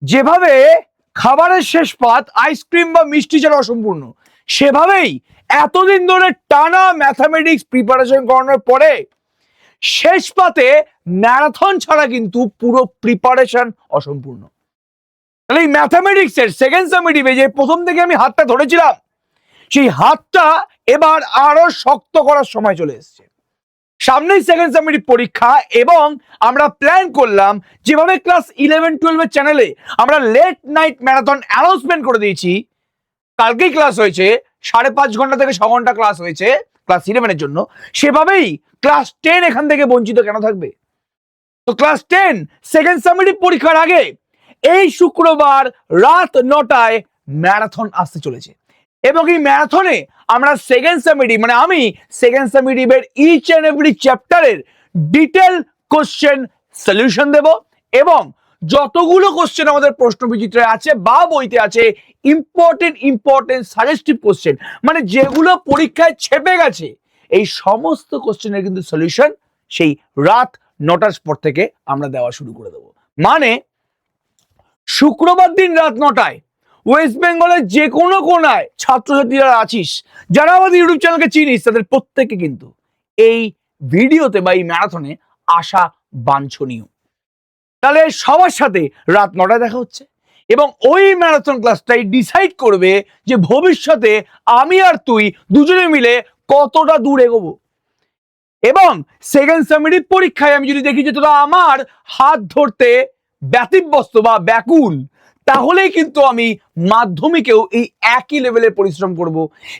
যেভাবে খাবারের শেষ পাত আইসক্রিম বা মিষ্টি ছাড়া অসম্পূর্ণ, সেভাবেই এতদিন ধরে টানা ম্যাথামেটিক্স প্রিপারেশন করানোর পরে শেষ পাতে ম্যারাথন ছাড়া কিন্তু পুরো প্রিপারেশন অসম্পূর্ণ। তাহলে এই ম্যাথামেটিক্স এর সেকেন্ড সামেটিভে যে প্রথম থেকে আমি হাতটা ধরেছিলাম, সেই হাতটা এবার আরো শক্ত করার সময় চলে এসেছে। সামনেই সেকেন্ড সামেটিভ পরীক্ষা এবং আমরা প্ল্যান করলাম যেভাবে ক্লাস 11-12 এর চ্যানেলে আমরা লেট নাইট ম্যারাথন অ্যানাউন্সমেন্ট করে দিয়েছি। কালকেই ক্লাস হয়েছে, 5.5 ঘন্টা থেকে 6 ঘন্টা ক্লাস হয়েছে ক্লাস 11 এর জন্য, সেভাবেই ক্লাস 10 এখান থেকে বঞ্চিত কেন থাকবে? তো ক্লাস 10 সেকেন্ড সামেটিভ পরীক্ষার আগে এই শুক্রবার রাত 9টায় ম্যারাথন আসতে চলেছে এবং এই ম্যারাথনে আমরা সেকেন্ড সামেটিভ মানে আমি সেকেন্ড সামেটিভের ইচ এন্ড এভরি চ্যাপ্টারের ডিটেল কোশ্চেন সলিউশন দেব এবং যতগুলো কোশ্চেন আমাদের প্রশ্ন বিচিত্রে আছে বা বইতে আছে ইম্পর্টেন্ট সাজেস্টিভ কোশ্চেন, মানে যেগুলো পরীক্ষায় ছেপে গেছে, এই সমস্ত কোশ্চেনের কিন্তু সলিউশন সেই রাত 9টার পর থেকে আমরা দেওয়া শুরু করে দেবো। মানে শুক্রবার দিন রাত 9টায় ওয়েস্ট বেঙ্গলের যে কোনো কোনায় ছাত্রছাত্রীরা আছিস, যারা আমাদের ইউটিউব চ্যানেলকে চিনিস, তাদের প্রত্যেকে কিন্তু এই ভিডিওতে বা এই ম্যারাথনে আসা বাঞ্ছনীয়। তাহলে সবার সাথে রাত 9টায় দেখা হচ্ছে এবং ওই ম্যারাথন ক্লাসটাই ডিসাইড করবে যে ভবিষ্যতে আমি আর তুই দুজনে মিলে কতটা দূর এগোবো। এবং সেকেন্ড সামেটিভ পরীক্ষায় আমি যদি দেখি যে তোরা আমার হাত ধরতে ব্যতিব্যস্ত বা ব্যাকুল, তাহলেই কিন্তু আমি মাধ্যমিকেও এই একই লেভেলের পরিশ্রম করব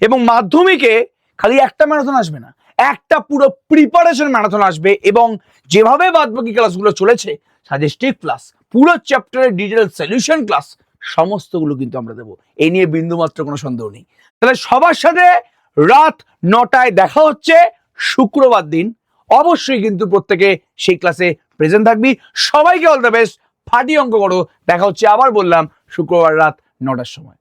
এবং মাধ্যমিকে খালি একটা ম্যারাথন আসবে না, একটা পুরো প্রিপারেশন ম্যারাথন আসবে এবং যেভাবে বাদবাকি ক্লাসগুলো চলেছে, সাজেস্টিভ ক্লাস, পুরো চ্যাপ্টারের ডিটেল সলিউশন ক্লাস, সমস্তগুলো কিন্তু আমরা দেবো। এই নিয়ে বিন্দুমাত্র কোনো সন্দেহ নেই। তাহলে সবার সাথে রাত 9টায় দেখা হচ্ছে শুক্রবার দিন। অবশ্যই কিন্তু প্রত্যেকে সেই ক্লাসে প্রেজেন্ট থাকবি। সবাইকে অল দ্য বেস্ট, ফাটিয়ে অঙ্ক করো। দেখা হচ্ছে আবার বললাম শুক্রবার রাত 9টার সময়।